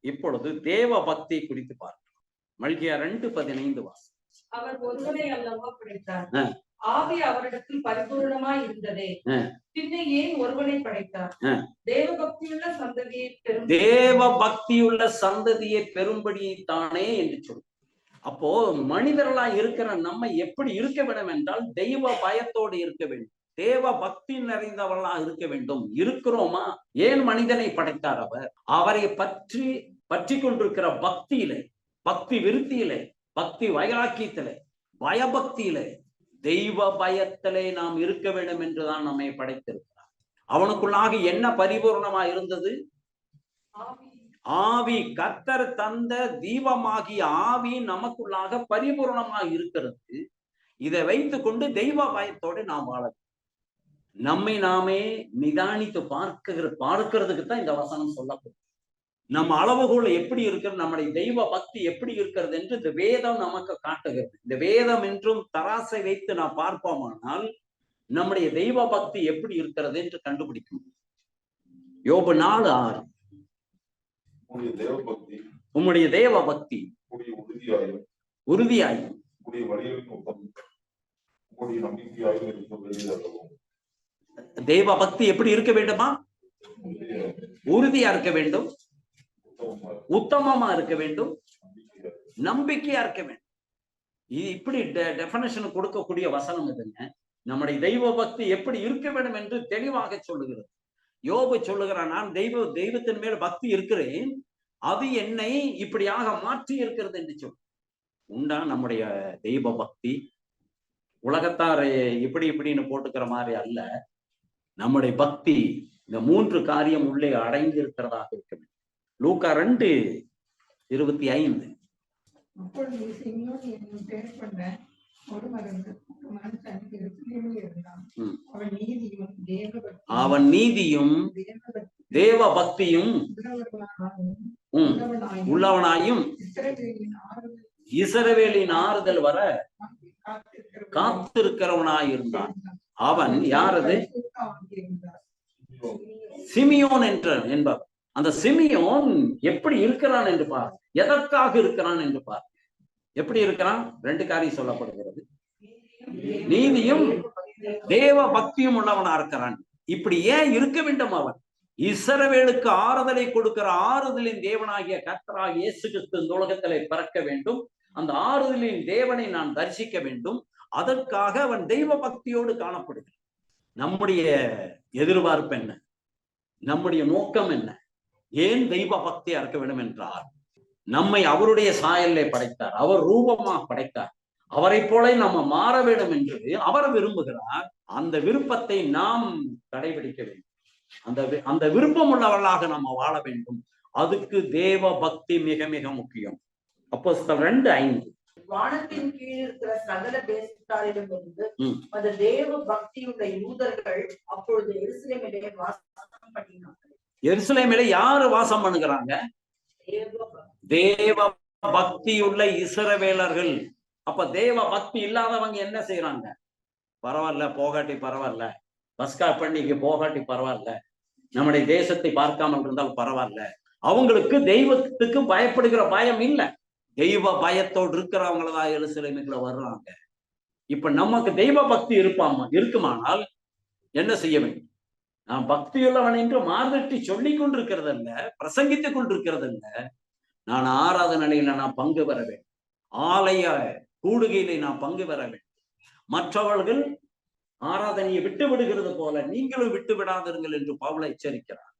இப்பொழுது தேவ பக்தி குறித்து பார்க்கிறோம். மல்கியா 2:15 வாசம். அவர் ஒருவனை அல்லவா படைத்தார், ஆவி அவரிடத்தில் பரிபூர்ணமாய் இருந்ததே, பின்ன ஏன் ஒருவனை படைத்தார்? தேவ பக்தியுள்ள சந்ததியை பெரும்படித்தானே என்று சொல்லு. அப்போ மனிதர்களா இருக்கிற நம்ம எப்படி இருக்க வேண்டும் என்றால் தெய்வ பயத்தோடு இருக்க வேண்டும், தேவ பக்தி நிறைந்தவர்களா இருக்க வேண்டும். இருக்கிறோமா? ஏன் மனிதனை படைத்தார்? அவரை பற்றி கொண்டிருக்கிற பக்தியிலே, பக்தி விருத்தியிலே, பக்தி வைராக்கியத்திலே, பயபக்தியிலே, தெய்வ பயத்திலே நாம் இருக்க வேண்டும் என்றுதான் நம்மை படைத்திருக்கிறார். அவனுக்குள்ளாக என்ன பரிபூர்ணமா இருந்தது? ஆவி. கர்த்தர் தந்த தீபமாகிய ஆவி நமக்குள்ளாக பரிபூர்ணமாக இருக்கிறது. இதை வைத்துக் கொண்டு தெய்வ பயத்தோடு நாம் வாழ, நம்மை நாமே நிதானித்து பார்க்கிறதுக்கு தான் இந்த வசனம் சொல்லப்படும். நம்ம அளவுகோல் எப்படி இருக்கிறது, நம்முடைய தெய்வ பக்தி எப்படி இருக்கிறது என்று இந்த வேதம் நமக்கு காட்டுகிறது. இந்த வேதம் என்றும் தராசை வைத்து நாம் பார்ப்போமானால் நம்முடைய தெய்வ பக்தி எப்படி இருக்கிறது என்று கண்டுபிடிக்கும். யோபு 4:6. உம்முடைய தேவ பக்தி உறுதியாயும் தேவ பக்தி எப்படி இருக்க வேண்டுமா? உறுதியா இருக்க வேண்டும், உத்தமமா இருக்க வேண்டும், நம்பிக்கையா இருக்க வேண்டும். இது இப்படி டெஃபினேஷன் கொடுக்கக்கூடிய வசனம் இதுங்க. நம்முடைய தெய்வ பக்தி எப்படி இருக்க வேண்டும் என்று தெளிவாக சொல்லுகிறது. யோபு சொல்லுகிறான், நான் தெய்வத்தின் மேல் பக்தி இருக்கிறேன், அது என்னை இப்படியாக மாற்றி இருக்கிறது என்று சொல். உண்டா நம்முடைய தெய்வ பக்தி? உலகத்தாரை இப்படின்னு போட்டுக்கிற மாதிரி அல்ல. நம்முடைய பக்தி இந்த 3 காரியம் உள்ளே அடங்கி இருக்கிறதாக இருக்க வேண்டும். லூக்கா 2:25. அவன் நீதியும் தேவ பக்தியும் உள்ளவனாயும் இஸ்ரவேலின் ஆறுதல் வர காத்திருக்கிறவனாயிருந்தான். அவன் யாரது? சிமியோன் என்பவர். அந்த சிமியோன் எப்படி இருக்கிறான் என்று பார், எதற்காக இருக்கிறான் என்று பார். எப்படி இருக்கிறான்? 2 காரியம் சொல்லப்படுகிறது. நீதியும் தேவ பக்தியும் உள்ளவனா இருக்கிறான். இப்படி ஏன் இருக்க வேண்டும்? அவன் இஸ்ரவேலுக்கு ஆறுதலை கொடுக்கிற ஆறுதலின் தேவனாகிய கர்த்தராகிய இயேசு கிறிஸ்து இந்த உலகத்திலே பிறக்க வேண்டும். அந்த ஆறுதலின் தேவனை நான் தரிசிக்க வேண்டும். அதற்காக அவன் தெய்வ பக்தியோடு காணப்படுகிறான். நம்முடைய எதிர்பார்ப்பு என்ன? நம்முடைய நோக்கம் என்ன? ஏன் தெய்வ பக்தியா இருக்க வேண்டும் என்றால், நம்மை அவருடைய சாயல்லே படைத்தார், அவர் ரூபமாக படைத்தார். அவரை போல நம்ம மாற வேண்டும் என்று அவர் விரும்புகிறார். அந்த விருப்பத்தை நாம் கடைபிடிக்க வேண்டும். அந்த விருப்பம் உள்ளவர்களாக நம்ம வாழ வேண்டும். அதுக்கு தேவ பக்தி மிக மிக முக்கியம். அப்போஸ்தலர் 2:5. வானத்தின் கீழ் இருக்கிற சகல தேசத்தாரிடமிருந்து அந்த தேவ பக்தியுள்ள யூதர்கள் அப்பொழுது எருசலேமிலே வாசம் பண்ணினார்கள். எருசலேமிலே யாரு வாசம் பண்ணுகிறாங்க? தேவ பக்தியுள்ள இஸ்ரவேலர்கள். அப்ப தேவ பக்தி இல்லாதவங்க என்ன செய்யறாங்க? பரவாயில்ல, போகாட்டி பரவாயில்ல, பஸ்கா பண்டிகை போகாட்டி பரவாயில்ல, நம்முடைய தேசத்தை பார்க்காமல் இருந்தால் பரவாயில்ல. அவங்களுக்கு தெய்வத்துக்கு பயப்படுகிற பயம் இல்லை. தெய்வ பயத்தோடு இருக்கிறவங்களதான் எருசலேமுக்குள்ள வர்றாங்க. இப்ப நமக்கு தெய்வ பக்தி இருக்குமானால் என்ன செய்ய வேண்டும்? நான் பக்தியுள்ளவன் என்று மார்தட்டி சொல்லிக் கொண்டிருக்கிறது அல்ல, பிரசங்கித்துக் கொண்டிருக்கிறது அல்ல. நான் ஆராதனையில நான் பங்கு பெற வேண்டும், ஆலய கூடுகையிலே நான் பங்கு பெற வேண்டும். மற்றவர்கள் ஆராதனையை விட்டு விடுகிறது போல நீங்களும் விட்டு விடாதீர்கள் என்று பவுல் எச்சரிக்கிறார்.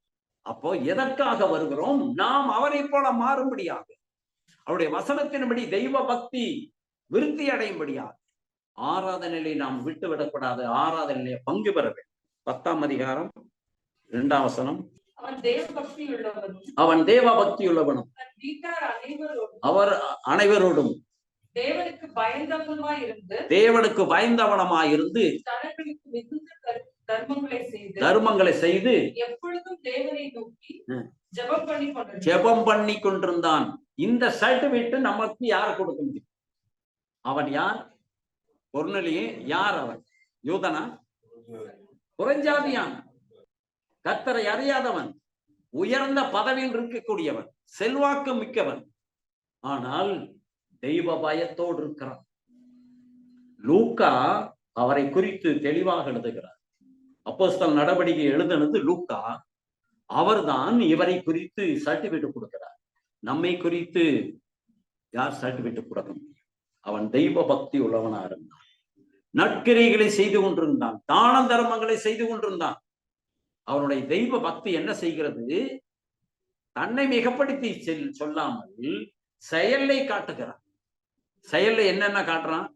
அப்போ எதற்காக வருகிறோம்? நாம் அவரை போல மாறும்படியாக, அவருடைய வசனத்தின்படி தெய்வ பக்தி விருத்தி அடையும்படியாக ஆராதனையை நாம் விட்டு விடக்கூடாது, ஆராதனையிலே பங்கு பெற வேண்டும். 10ஆம் அதிகாரம் 2ஆம் வசனம். அவன் தேவ பக்தி உள்ளவனும் அவர் அனைவரோடும் தேவனுக்கு பயந்தவனமாயிருந்து தர்மங்களை செய்து எப்பொழுதும் தேவனை நோக்கி ஜெபம் பண்ணி கொண்டிருந்தான். இந்த சர்டிபிகேட் நமக்கு யார் கொடுக்க முடியும்? அவன் யார்? கொர்நேலியே யார்? அவன் யூதனா? புறஞ்சாதியான, கர்த்தரை அறியாதவன், உயர்ந்த பதவியில் இருக்கக்கூடியவன், செல்வாக்கு மிக்கவன். ஆனால் தெய்வ பயத்தோடு இருக்கிறான். லூக்கா அவரை குறித்து தெளிவாக எழுதுகிறார். அப்போஸ்தலர் நடவடிக்கை எழுதுனது லூக்கா. அவர்தான் இவரை குறித்து சர்டிபிகேட் கொடுக்கிறார். நம்மை குறித்து யார் சர்டிபிகேட் கொடுக்க முடியும்? அவன் தெய்வ பக்தி உள்ளவனா இருந்தான், நற்கிரைகளை செய்து கொண்டிருந்தான், தான தர்மங்களை செய்து கொண்டிருந்தான். அவனுடைய தெய்வ பக்தி என்ன செய்கிறது? தன்னை மிகப்படுத்தி சொல்லாமல் செயலை காட்டுகிறான். செயல்ல என்னென்ன காட்டுறான்?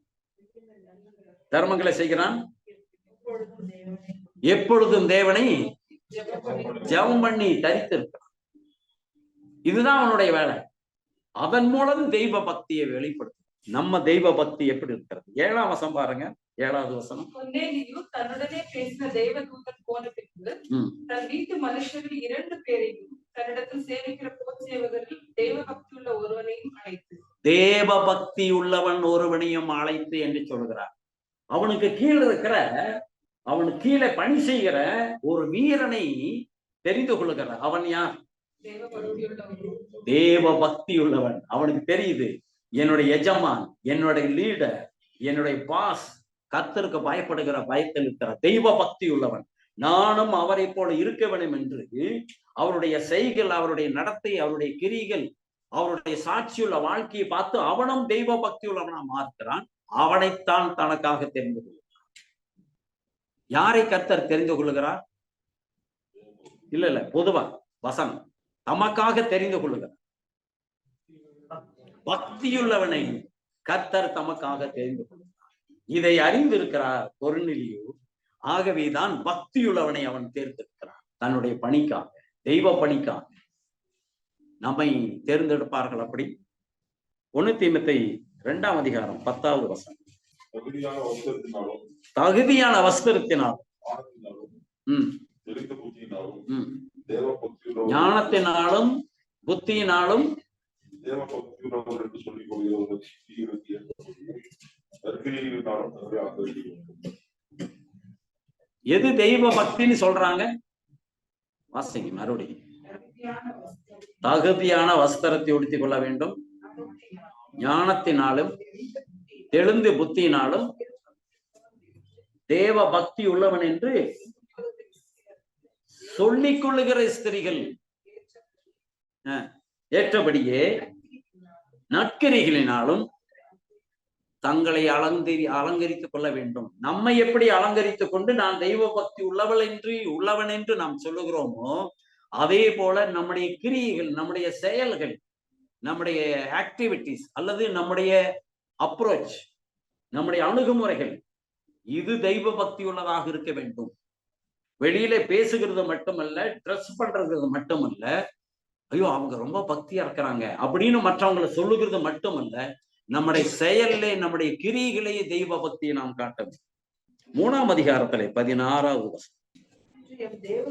தர்மங்களை செய்கிறான், எப்பொழுதும் தேவனை ஜெபம் பண்ணி தரித்திருக்கிறான். இதுதான் அவனுடைய வேலை. அதன் மூலம் தெய்வ பக்தியை வெளிப்படுத்தும். நம்ம தெய்வ பக்தி எப்படி இருக்கிறது? 7ஆம் வசனம் பாருங்க. 7வது வசனம். தன்னுடனே பேசின தேவதூதன் போன பின்பு தன் வீட்டு மனுஷர்கள் 2 பேரையும் தன்னிடத்தில் சேவிக்கிற போர்ச்சேவகர்கள் தேவ பக்தி உள்ள ஒருவனையும் அழைத்து, தேவ பக்தி உள்ளவன் ஒருவனையும் அழைத்து என்று சொல்கிறார். அவனுக்கு கீழே இருக்கிற, அவனுக்கு கீழே பணி செய்கிற ஒரு வீரனை தெரிந்து கொள்கிறார். அவன் யார்? தேவ பக்தி உள்ளவன். அவனுக்கு தெரியுது, என்னுடைய எஜமான், என்னுடைய லீடர், என்னுடைய பாஸ் கர்த்தருக்கு பயப்படுகிற பயத்தில் இருக்கிற தெய்வ பக்தி உள்ளவன். நானும் அவரை போல இருக்க வேண்டும் என்று அவருடைய செய்கள், அவருடைய நடத்தை, அவருடைய கிரிகள், அவருடைய சாட்சியுள்ள வாழ்க்கையை பார்த்து அவனும் தெய்வ பக்தி உள்ளவனா மாறுகிறான். அவனைத்தான் தனக்காக தெரிந்து கொள்கிறான். யாரை கர்த்தர் தெரிந்து கொள்கிறார்? இல்ல பொதுவா வசனம் தமக்காக தெரிந்து கொள்கிறார். பக்தியுள்ளவனை கர்த்தர் தமக்காக தெரிந்து கொள்கிறார். இதை அறிந்திருக்கிறார் கொர்நேலியு. ஆகவேதான் பக்தியுள்ளவனை அவன் தேர்ந்தெடுக்கிறான் தன்னுடைய பணிக்காக, தெய்வ பணிக்காக. நம்மை தேர்ந்தெடுப்பார்கள். அப்படி 1 தீமோத்தேயு 2ஆம் அதிகாரம் 10வது வசனம். தகுதியான வஸ்திரத்தினாலும் ஞானத்தினாலும் புத்தியினாலும் எது தெய்வ பக்தின்னு சொல்றாங்க? வாசிங்க மறுபடியும். தகுதியான வஸ்திரத்தை உடுத்திக் கொள்ள வேண்டும், ஞானத்தினாலும் தெளிந்த புத்தியினாலும் தேவ பக்தி உள்ளவன் என்று சொல்லிக் கொள்ளுகிற ஸ்திரீகள் ஏற்றபடியே நற்கிரிகளினாலும் தங்களை அலங்கரித்துக் கொள்ள வேண்டும். நம்மை எப்படி அலங்கரித்துக் கொண்டு நான் தெய்வ பக்தி உள்ளவன் என்று நாம் சொல்லுகிறோமோ, அதே போல நம்முடைய கிரியைகள், நம்முடைய செயல்கள், நம்முடைய ஆக்டிவிட்டிஸ் அல்லது நம்முடைய அப்ரோச், நம்முடைய அணுகுமுறைகள், இது தெய்வ பக்தி உள்ளதாக இருக்க வேண்டும். வெளியில பேசுகிறது மட்டுமல்ல, ட்ரெஸ் பண்றது மட்டுமல்ல, ஐயோ அவங்க ரொம்ப பக்தியா இருக்கிறாங்க அப்படின்னு மற்றவங்களை சொல்லுகிறது மட்டுமல்ல, நம்முடைய செயல்ல, நம்முடைய கிரிகளே தெய்வ பக்தியை நாம் காட்ட வேண்டும். 3ஆம் அதிகாரத்திலே 16வது வசனம். தேவ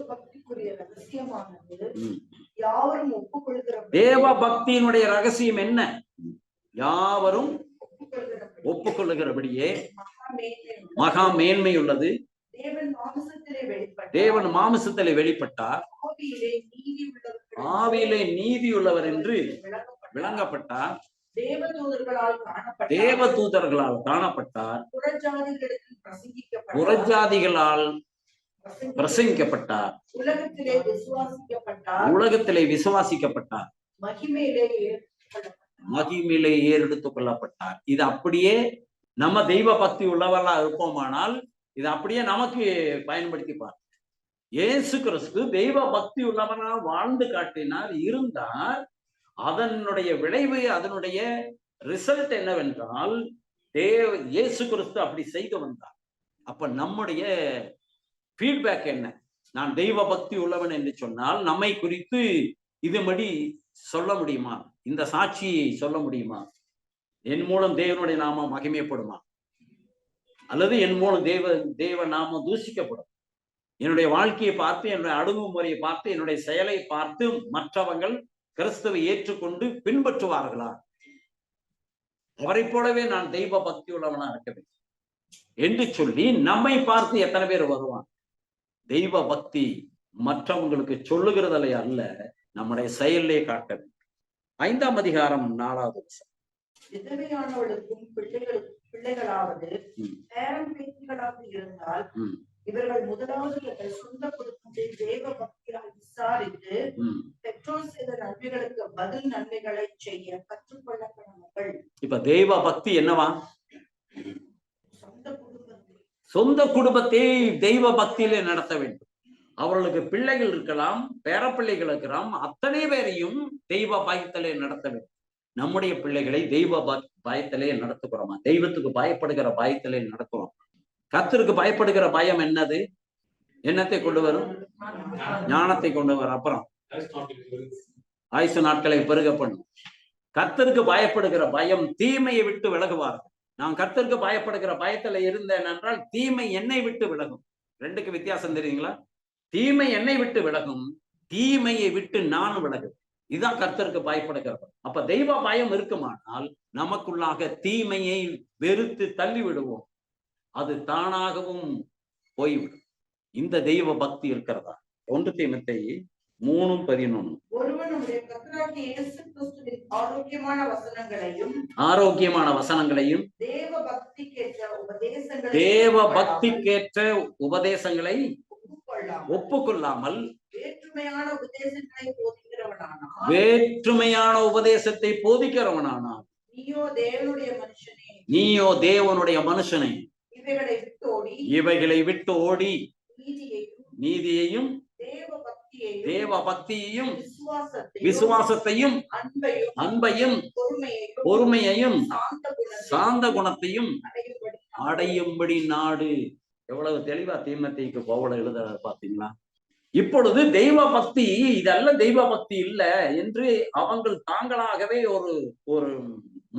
பக்தியினுடைய ரகசியம் என்ன? யாவரும் ஒப்புக்கொள்ளுகிறபடியே மகா மேன்மை உள்ளது. தேவன் மாமிசத்திலே வெளிப்பட்டார், ஆவியிலே நீதி உள்ளவர் என்று விளங்கப்பட்டார், தேவதூதர்களால் காணப்பட்டார், புறஜாதிகளால் பிரசங்கிக்கப்பட்டார், உலகத்திலே விசுவாசிக்கப்பட்டார், மகிமையிலே ஏறெடுத்துக் கொள்ளப்பட்டார். இது அப்படியே நம்ம தெய்வ பக்தி உள்ளவர்களா இருப்போமானால் இது அப்படியே நமக்கு பயன்படுத்தி பார். இயேசு கிறிஸ்து தெய்வ பக்தி உள்ளவனால் வாழ்ந்து காட்டினார், இருந்தார். அதனுடைய விளைவு, அதனுடைய ரிசல்ட் என்னவென்றால் இயேசு கிறிஸ்து அப்படி செய்து வந்தார். அப்ப நம்முடைய ஃபீட்பேக் என்ன? நான் தெய்வ பக்தி உள்ளவன் என்று சொன்னால் நம்மை குறித்து இதுபடி சொல்ல முடியுமா? இந்த சாட்சியை சொல்ல முடியுமா? என் மூலம் தேவனுடைய நாமம் மகிமைப்படுமா? அல்லது என் மூலம் தேவ நாமம் தூஷிக்கப்படும்? என்னுடைய வாழ்க்கையை பார்த்து, என்னுடைய அணுகுமுறையை பார்த்து, என்னுடைய செயலை பார்த்து மற்றவர்கள் கிறிஸ்துவை ஏற்றுக்கொண்டு பின்பற்றுவார்களா? அவரை போலவே நான் தெய்வ பக்தி உள்ளவனா இருக்க வேண்டும் என்று சொல்லி நம்மை பார்த்து எத்தனை பேர் வருவான்? தெய்வ பக்தி மற்றவங்களுக்கு சொல்லுகிறதில்லை அல்ல, நம்முடைய செயலே காட்ட வேண்டும். 5ஆம் அதிகாரம் 4வது வசனம். விதவையானவளுக்கும் பிள்ளைகளாவது பேரம் பேத்திகளாக இருந்தால் இவர்கள் முதலாவது தங்கள் சொந்த குடும்பத்தை தேவ பக்தியால் விசாரித்து பெற்றோர் செய்த நன்மைகளுக்கு பதில் நன்மைகளை செய்ய கற்றுக்கொள்ள கடமைகள். இப்ப தெய்வ பக்தி என்னவா? சொந்த குடும்பத்தை தெய்வ பக்தியிலே நடத்த வேண்டும். அவர்களுக்கு பிள்ளைகள் இருக்கலாம், பேரப்பிள்ளைகள் இருக்கலாம், அத்தனை பேரையும் தெய்வ பயத்திலே நடத்த வேண்டும். நம்முடைய பிள்ளைகளை தெய்வ பயத்திலே நடத்துகிறோமா? தெய்வத்துக்கு பயப்படுகிற பயத்திலே நடத்துறோம். கர்த்தருக்கு பயப்படுகிற பயம் என்னது? என்னத்தை கொண்டு வரும்? ஞானத்தை கொண்டு வரும். அப்புறம் ஆயுசு நாட்களை பெருக பண்ணும். கர்த்தருக்கு பயப்படுகிற பயம் தீமையை விட்டு விலகுவார்கள். நான் கர்த்தருக்கு பயப்படுகிற பயத்துல இருந்தேன் என்றால் தீமை என்னை விட்டு விலகும். ரெண்டுக்கு வித்தியாசம் தெரியுங்களா? தீமை என்னை விட்டு விலகும், தீமையை விட்டு நானும் விலகும். இதுதான் கர்த்தருக்கு பயப்படுகிறது. அப்ப தெய்வ பயம் இருக்குமானால் நமக்குள்ளாக தீமையை வெறுத்து தள்ளி விடுவோம். அது தானாகவும் போய்விடும். இந்த தெய்வ பக்தி இருக்கிறதா? 1 தீமோத்தேயு 3:11. ஒருவனுடைய கர்த்தராகிய இயேசு கிறிஸ்துவின் ஆரோக்கியமான வசனங்களையும் தேவ பக்திக்கேற்ற உபதேசங்களை ஒப்புக்கொள்ளாமல் வேற்றுமையான உபதேசத்தை போதிக்கிறவனானான். நீயோ தேவனுடைய மனுஷனே, இவைகளை விட்டு ஓடி நீதியையும் தேவ பக்தியையும் விசுவாசத்தையும் அன்பையும் பொறுமையையும் சாந்த குணத்தையும் அடையும்படி நாடு. எவ்வளவு தெளிவா தீமோத்தேயுக்கு பவுல் எழுதுறாரு பாத்தீங்களா? இப்பொழுது தெய்வ பக்தி இதல்ல, தெய்வ பக்தி இல்ல என்று அவங்க தாங்களாகவே ஒரு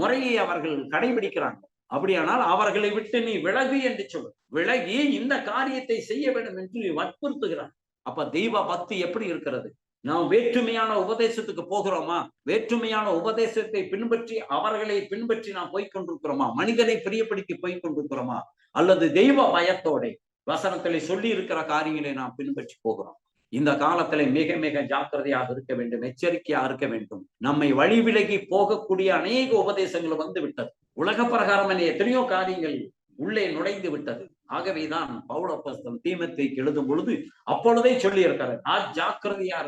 முறையை அவர்கள் கடைபிடிக்கிறாங்க. அப்படியானால் அவர்களை விட்டு நீ விலகு என்று சொல்லு. விலகி இந்த காரியத்தை செய்ய வேண்டும் என்று வற்புறுத்துகிறார். அப்ப தெய்வ பக்தி எப்படி இருக்கிறது? நாம் வேற்றுமையான உபதேசத்துக்கு போகிறோமா? வேற்றுமையான உபதேசத்தை பின்பற்றி அவர்களை பின்பற்றி நாம் போய்கொண்டிருக்கிறோமா? மனிதனை பிரியப்படுத்தி போய்கொண்டிருக்கிறோமா? அல்லது தெய்வ பயத்தோட வசனத்திலே சொல்லி இருக்கிற காரியங்களை நாம் பின்பற்றி போகிறோம்? இந்த காலத்துல மிக மிக ஜாக்கிரதையாக இருக்க வேண்டும், எச்சரிக்கையா இருக்க வேண்டும். நம்மை வழி விலகி போகக்கூடிய அநேக உபதேசங்கள் வந்து விட்டது. உலக பிரகாரம் எத்தனையோ காரியங்கள் உள்ளே நுழைந்து விட்டது. ஆகவேதான் பவுல் அப்போஸ்தலன் தீமோத்தேயுக்கு எழுதும் பொழுது அப்பொழுதே சொல்லி இருக்கிறார், ஜாக்கிரதையா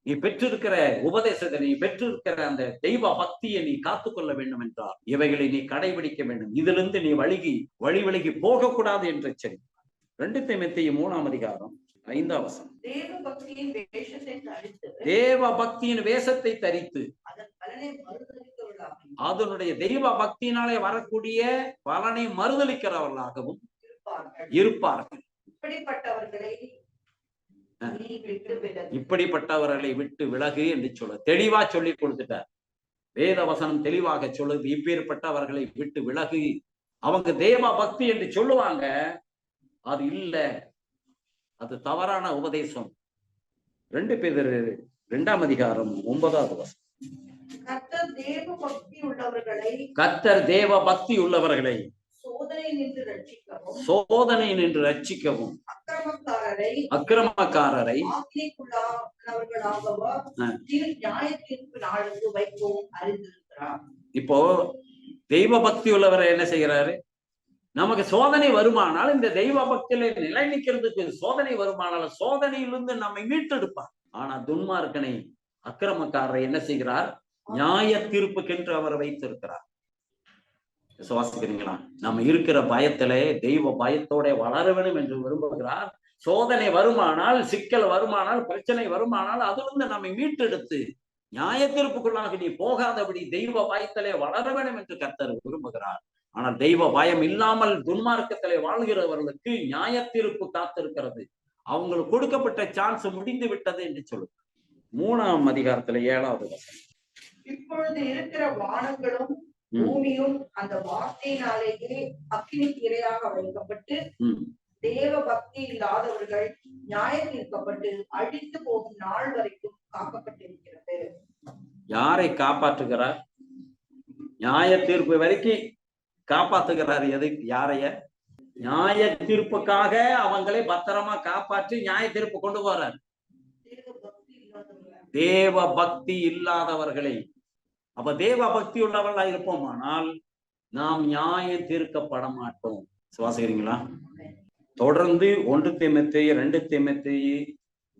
நீ பெற்றிருக்கிற உபதேசத்தை, நீ பெற்றிருக்கிற அந்த தெய்வ பக்தியை நீ காத்துக்கொள்ள வேண்டும் என்றார். இவைகளை நீ கடைபிடிக்க வேண்டும். இதிலிருந்து நீ வழி விலகி போகக்கூடாது என்று எச்சரித்தார். 2 தீமோத்தேயு 3ஆம் அதிகாரம் 5ஆம் வசனம். தேவ பக்தியின் வேஷத்தை தரித்து அதனுடைய தெய்வ பக்தியினாலே வரக்கூடிய பலனை மறுதலிக்கிறவர்களாகவும் இருப்பார்கள். இப்படிப்பட்டவர்களை விட்டு விலகு என்று சொல்ல தெளிவா சொல்லி கொடுத்துட்டார். வேத வசனம் தெளிவாக சொல்லுது, இப்பேற்பட்டவர்களை விட்டு விலகு. அவங்க தேவ பக்தி என்று சொல்லுவாங்க, அது இல்ல, அது தவறான உபதேசம். 2 பேதுரு 2ஆம் அதிகாரம் 9வது வசனம். கர்த்தர் தேவ பக்தி உள்ளவர்களை சோதனை நின்று ரட்சிக்கவும் அக்கிரமக்காரரை இப்போ தெய்வ பக்தி உள்ளவரை என்ன செய்கிறாரு? நமக்கு சோதனை வருமானால், இந்த தெய்வ பக்தியில நிலை நிற்கிறதுக்கு சோதனை வருமானால் சோதனையிலிருந்து நம்மை மீட்டெடுப்பார். ஆனா துன்மார்க்கனை, அக்கிரமக்காரரை என்ன செய்கிறார்? நியாய தீர்ப்புக்கென்று அவர் வைத்திருக்கிறார். விசுவாசிக்கிறீங்களா? நம்ம இருக்கிற பயத்திலே தெய்வ பயத்தோட வளர வேண்டும் என்று விரும்புகிறார். சோதனை வருமானால், சிக்கல் வருமானால், பிரச்சனை வருமானால் அதிலிருந்து நம்மை மீட்டெடுத்து நியாய தீர்ப்புக்குள்ளாக நீ போகாதபடி தெய்வ பயத்திலே வளர வேண்டும் என்று கர்த்தர் விரும்புகிறார். ஆனால் தெய்வ பயம் இல்லாமல் துன்மார்க்கத்திலே வாழ்கிறவர்களுக்கு நியாய தீர்ப்பு காத்திருக்கிறது. அவங்களுக்கு கொடுக்கப்பட்ட சான்ஸ் முடிந்து விட்டது என்று சொல்லுங்க. 3ஆம் அதிகாரத்துல 7வது வசனம். இப்பொழுது இருக்கிற வானங்களும் பூமியும் அந்த வார்த்தையினாலேயே அக்கினிக்கு இரையாக வைக்கப்பட்டு தேவ பக்தி இல்லாதவர்கள் நியாய தீர்க்கப்பட்டு அழித்து போகும் நாள் வரைக்கும் காக்கப்பட்டிருக்கிறது. யாரை காப்பாற்றுகிறார்? நியாய தீர்ப்பு வரைக்கும் காப்பாத்துகிறார். எது? யாரைய? நியாய தீர்ப்புக்காக அவங்களை பத்திரமா காப்பாற்றி நியாய தீர்ப்பு கொண்டு போறார். தேவ பக்தி இல்லாதவர்களை. அப்ப தேவ பக்தி உள்ளவர்களா இருப்போமானால் நாம் நியாயம் தீர்க்கப்பட மாட்டோம். சுவாசிக்கிறீங்களா? தொடர்ந்து 1 தீமோத்தேயு 2 தீமோத்தேயு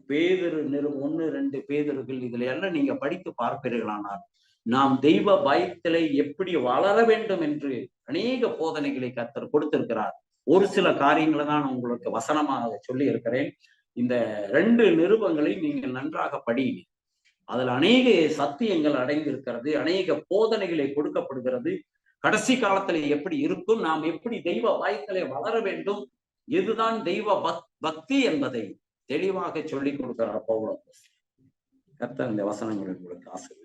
பேதுரு 1 2 பேதுருகள் இதுல எல்லாம் நீங்க படித்து பார்ப்பீர்களானால் நாம் தெய்வ பயத்திலே எப்படி வளர வேண்டும் என்று அநேக போதனைகளை கர்த்தர் கொடுத்திருக்கிறார். ஒரு சில காரியங்களை தான் நான் உங்களுக்கு வசனமாக சொல்லி இருக்கிறேன். இந்த 2 நிருபங்களை நீங்கள் நன்றாக படியுங்க. அதுல அநேக சத்தியங்கள் அடைந்திருக்கிறது, அநேக போதனைகளை கொடுக்கப்படுகிறது. கடைசி காலத்துல எப்படி இருக்கும், நாம் எப்படி தெய்வ பயத்திலே வளர வேண்டும், இதுதான் தெய்வ பக்தி என்பதை தெளிவாக சொல்லிக் கொடுக்கிறார் பவுல். கர்த்தர் இந்த வசனங்களை உங்களுக்கு ஆசீர்வதிப்பார்.